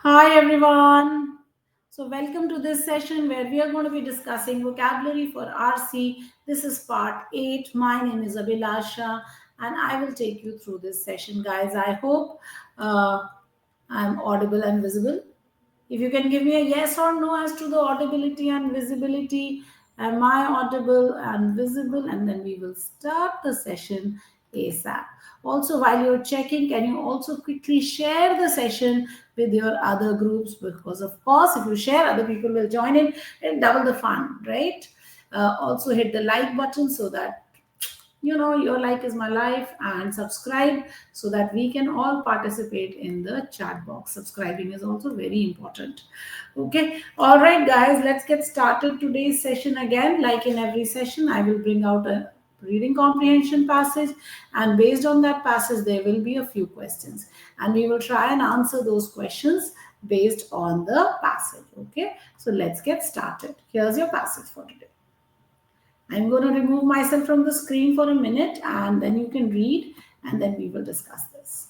Hi everyone. So welcome to this session where we are going to be discussing vocabulary for RC. This is part 8. My name is Abhilasha and I will take you through this session, guys. I hope I'm audible and visible. If you can give me a yes or no as to the audibility and visibility, am I audible and visible? And then we will start the session ASAP. Also, while you're checking, can you also quickly share the session with your other groups? Because, of course, if you share, other people will join in and double the fun, right? Also, hit the like button so that your like is my life, and subscribe so that we can all participate in the chat box. Subscribing is also very important. Okay, all right, guys, let's get started today's session. Again, like in every session, I will bring out a reading comprehension passage, and based on that passage there will be a few questions, and we will try and answer those questions based on the passage. Okay, so let's get started. Here's your passage for today. I'm going to remove myself from the screen for a minute, and then you can read, and then we will discuss this.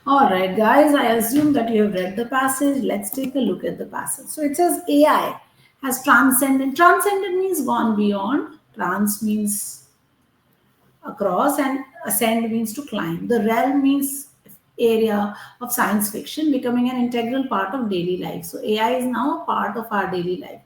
All right, guys, I assume that you have read the passage. Let's take a look at the passage. So it says AI has transcended. Transcended means gone beyond. Trans means across, and ascend means to climb. The realm means area of science fiction, becoming an integral part of daily life. So AI is now a part of our daily life.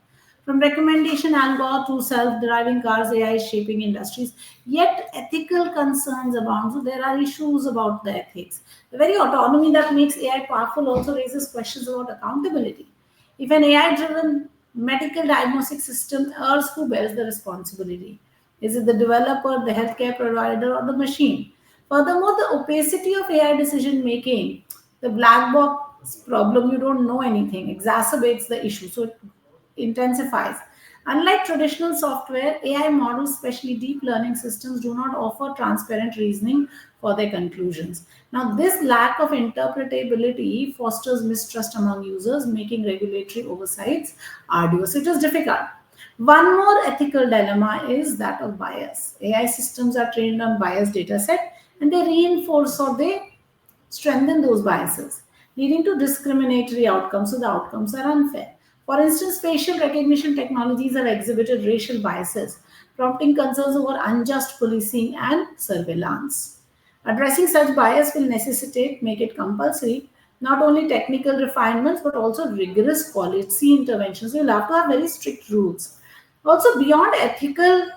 From recommendation algo to self-driving cars, AI is shaping industries. Yet ethical concerns abound. So there are issues about the ethics. The very autonomy that makes AI powerful also raises questions about accountability. If an AI-driven medical diagnostic system errs, who bears the responsibility? Is it the developer, the healthcare provider, or the machine? Furthermore, the opacity of AI decision making, the black box problem, you don't know anything, exacerbates the issue. So it intensifies. Unlike traditional software, AI models, especially deep learning systems, do not offer transparent reasoning for their conclusions. Now, this lack of interpretability fosters mistrust among users, making regulatory oversights arduous. It is difficult. One more ethical dilemma is that of bias. AI systems are trained on biased data set and they reinforce or they strengthen those biases, leading to discriminatory outcomes. So the outcomes are unfair. For instance, facial recognition technologies have exhibited racial biases, prompting concerns over unjust policing and surveillance. Addressing such bias will necessitate make it compulsory not only technical refinements but also rigorous policy interventions. So you'll have to have very strict rules. Also, beyond ethical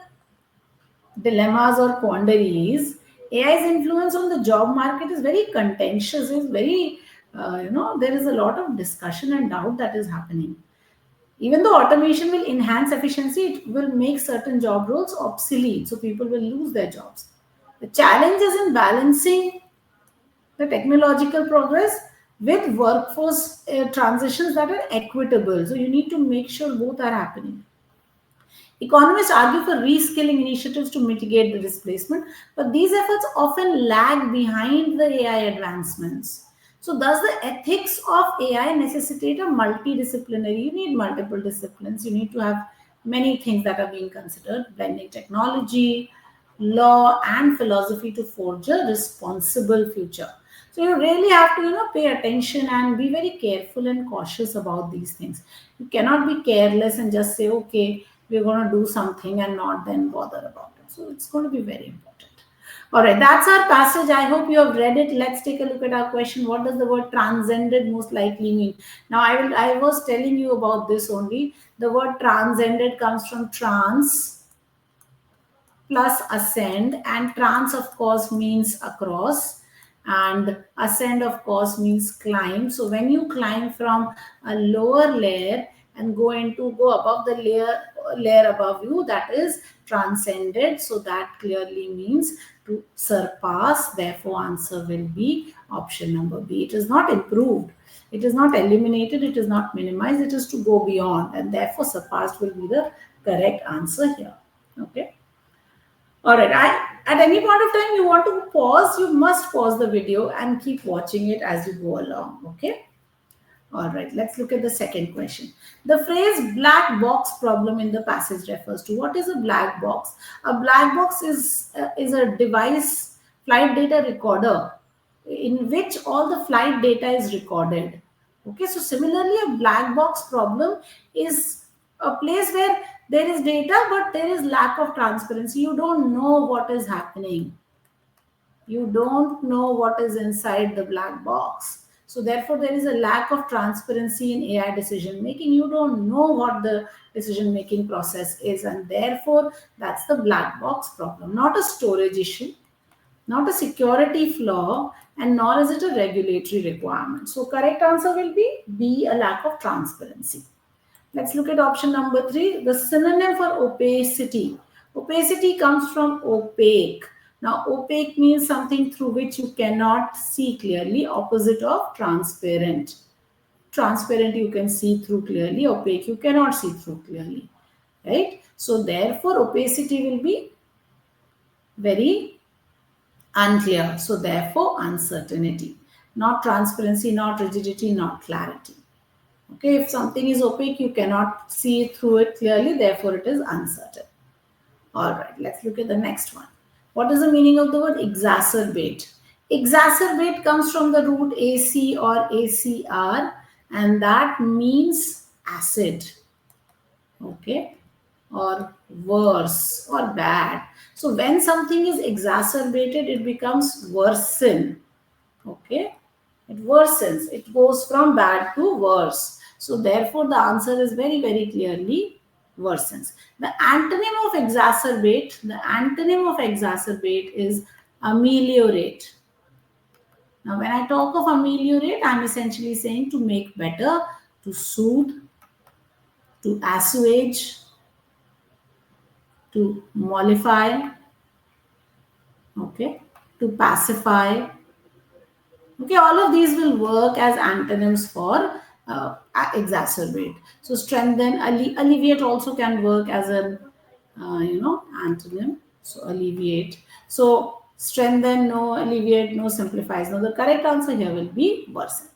dilemmas or quandaries, AI's influence on the job market is very contentious. It's very, there is a lot of discussion and doubt that is happening. Even though automation will enhance efficiency, it will make certain job roles obsolete. So people will lose their jobs. The challenge is in balancing the technological progress with workforce transitions that are equitable. So you need to make sure both are happening. Economists argue for reskilling initiatives to mitigate the displacement, but these efforts often lag behind the AI advancements. So, does the ethics of AI necessitate a multidisciplinary? You need multiple disciplines. You need to have many things that are being considered, blending technology, law, and philosophy to forge a responsible future. So you really have to, pay attention and be very careful and cautious about these things. You cannot be careless and just say, okay, we're going to do something and not then bother about it. So it's going to be very important. All right, that's our passage. I hope you have read it. Let's take a look at our question. What does the word transcended most likely mean? Now, I was telling you about this only. The word transcended comes from trans plus ascend, and trans of course means across, and ascend of course means climb. So when you climb from a lower layer and go above the layer above you, that is transcended. So that clearly means to surpass. Therefore answer will be option number B. It is not improved, it is not eliminated, it is not minimized, it is to go beyond, and therefore surpassed will be the correct answer here. Okay. All right. At any point of time you want to pause, you must pause the video and keep watching it as you go along. Okay. All right. Let's look at the second question. The phrase black box problem in the passage refers to what is a black box? A black box is a device, flight data recorder, in which all the flight data is recorded. Okay. So similarly, a black box problem is a place where there is data but there is lack of transparency. You don't know what is happening, you don't know what is inside the black box. So therefore there is a lack of transparency in AI decision making. You don't know what the decision making process is, and therefore that's the black box problem. Not a storage issue, not a security flaw, and nor is it a regulatory requirement. So correct answer will be B, a lack of transparency. Let's look at option number 3, the synonym for opacity. Opacity comes from opaque. Now, opaque means something through which you cannot see clearly, opposite of transparent. Transparent you can see through clearly, opaque you cannot see through clearly, right? So, therefore, opacity will be very unclear. So, therefore, uncertainty. Not transparency, not rigidity, not clarity. Okay, if something is opaque, you cannot see through it clearly, therefore it is uncertain. All right, let's look at the next one. What is the meaning of the word exacerbate? Exacerbate comes from the root AC or ACR, and that means acid. Okay, or worse or bad. So when something is exacerbated, it becomes worsen. Okay, it worsens, it goes from bad to worse. So therefore the answer is very, very clearly worsens. The antonym of exacerbate is ameliorate. Now when I talk of ameliorate, I'm essentially saying to make better, to soothe, to assuage, to mollify, okay, to pacify. Okay, all of these will work as antonyms for exacerbate. So strengthen, alleviate also can work as an antonym. So alleviate. So strengthen, no, alleviate, no, simplifies. Now the correct answer here will be worsen.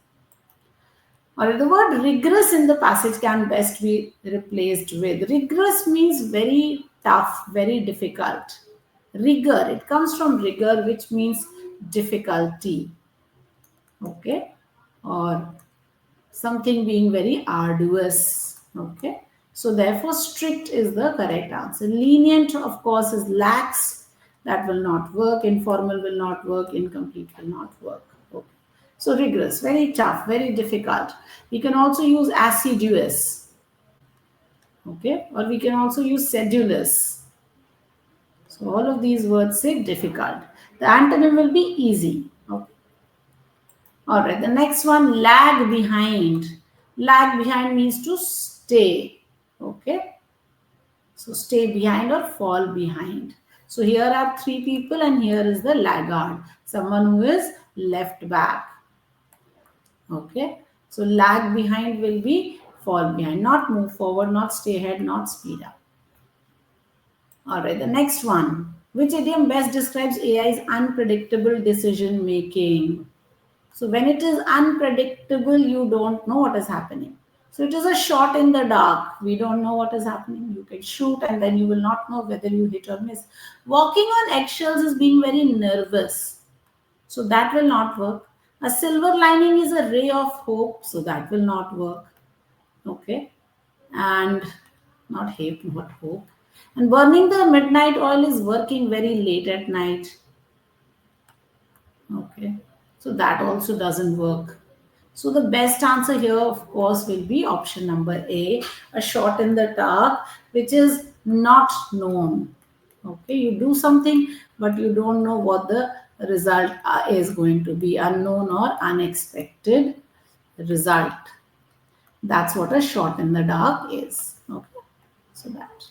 Alright, the word rigorous in the passage can best be replaced with. Rigorous means very tough, very difficult. Rigor, it comes from rigor, which means difficulty. Okay, or something being very arduous. Okay, so therefore strict is the correct answer. Lenient, of course, is lax. That will not work. Informal will not work. Incomplete will not work. Okay. So rigorous, very tough, very difficult. We can also use assiduous. Okay, or we can also use sedulous. So all of these words say difficult. The antonym will be easy. Okay. All right, the next one, lag behind. Lag behind means to stay. Okay, so stay behind or fall behind. So here are three people, and here is the laggard, someone who is left back. Okay, so lag behind will be fall behind, not move forward, not stay ahead, not speed up. All right, the next one. Which idiom best describes AI's unpredictable decision making? So when it is unpredictable, you don't know what is happening. So it is a shot in the dark. We don't know what is happening. You can shoot and then you will not know whether you hit or miss. Walking on eggshells is being very nervous. So that will not work. A silver lining is a ray of hope. So that will not work. Okay. And not hate, but hope. And burning the midnight oil is working very late at night. Okay. So that also doesn't work. So the best answer here, of course, will be option number A, a shot in the dark, which is not known. Okay, you do something, but you don't know what the result is going to be, unknown or unexpected result. That's what a shot in the dark is. Okay, so that.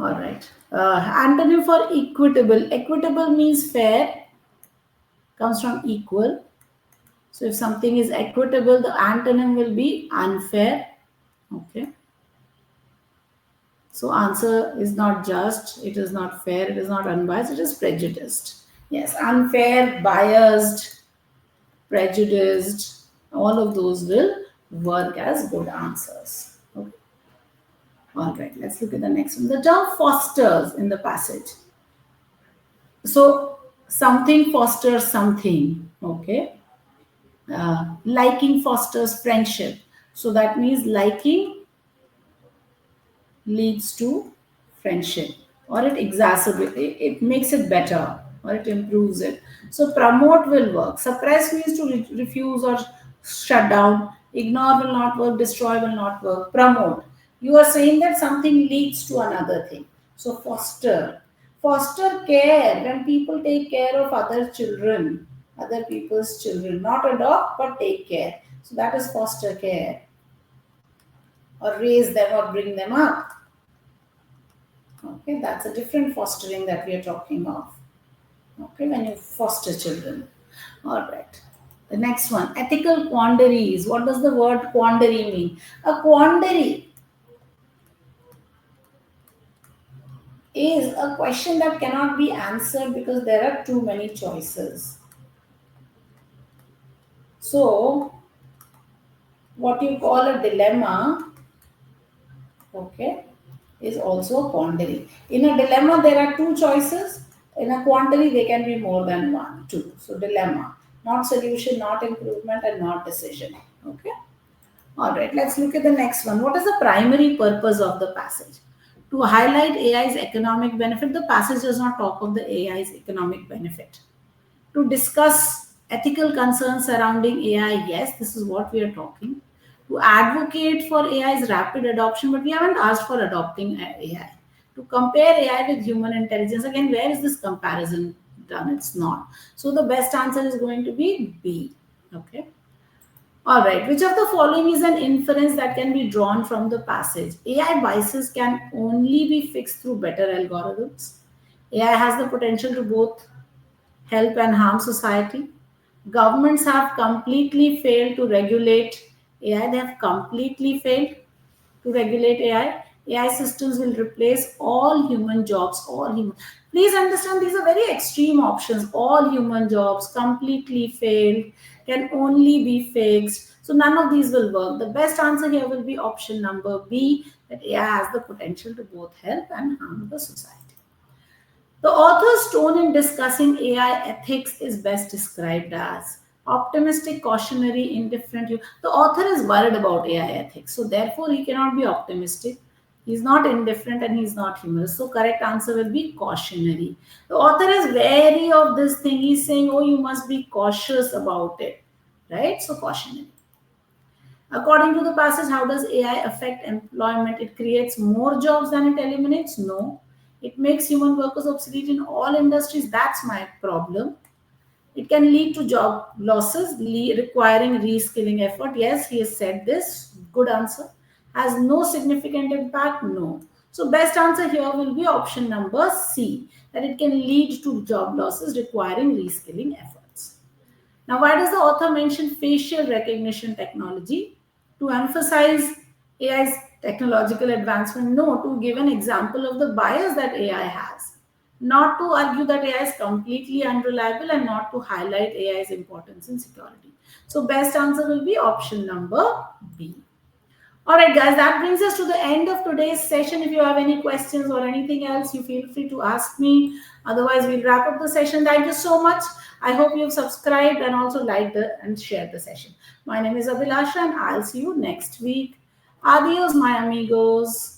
All right. Antonym for equitable. Equitable means fair, comes from equal. So if something is equitable, the antonym will be unfair. Okay. So answer is not just, it is not fair, it is not unbiased, it is prejudiced. Yes, unfair, biased, prejudiced, all of those will work as good answers. Okay. All right, let's look at the next one. The term fosters in the passage. So something fosters something. Okay. Liking fosters friendship. So that means liking leads to friendship, or it exacerbates it makes it better, or it improves it. So promote will work. Suppress means to refuse or shut down. Ignore will not work. Destroy will not work. Promote, you are saying that something leads to another thing. So foster care, when people take care of other children, other people's children, not adopt but take care. So that is foster care, or raise them or bring them up. Okay, that's a different fostering that we are talking of. Okay, when you foster children. All right. The next one, ethical quandaries. What does the word quandary mean? A quandary is a question that cannot be answered because there are too many choices. So, what you call a dilemma, okay, is also a quandary. In a dilemma, there are two choices. In a quandary, they can be more than one, two. So dilemma, not solution, not improvement, and not decision. Okay. All right. Let's look at the next one. What is the primary purpose of the passage? To highlight AI's economic benefit. The passage does not talk of the AI's economic benefit. To discuss ethical concerns surrounding AI. Yes, this is what we are talking. To advocate for AI's rapid adoption, but we haven't asked for adopting AI. To compare AI with human intelligence, again, where is this comparison done? It's not. So the best answer is going to be B. Okay. All right. Which of the following is an inference that can be drawn from the passage? AI biases can only be fixed through better algorithms. AI has the potential to both help and harm society. Governments have completely failed to regulate AI, they have completely failed to regulate AI. AI systems will replace all human jobs, all human. Please understand these are very extreme options. All human jobs completely failed, can only be fixed. So none of these will work. The best answer here will be option number B, that AI has the potential to both help and harm the society. The author's tone in discussing AI ethics is best described as optimistic, cautionary, indifferent. The author is worried about AI ethics, so therefore he cannot be optimistic. He's not indifferent and he's not humorous. So correct answer will be cautionary. The author is wary of this thing. He's saying, oh, you must be cautious about it, right? So cautionary. According to the passage, how does AI affect employment? It creates more jobs than it eliminates? No. It makes human workers obsolete in all industries. That's my problem. It can lead to job losses, requiring reskilling effort. Yes, he has said this. Good answer. Has no significant impact? No. So, best answer here will be option number C, that it can lead to job losses requiring reskilling efforts. Now, why does the author mention facial recognition technology? To emphasize AI's technological advancement? No, to give an example of the bias that AI has. Not to argue that AI is completely unreliable and not to highlight AI's importance in security. So, best answer will be option number B. Alright guys, that brings us to the end of today's session. If you have any questions or anything else, you feel free to ask me. Otherwise, we'll wrap up the session. Thank you so much. I hope you've subscribed and also liked and shared the session. My name is Abhilasha and I'll see you next week. Adios, my amigos.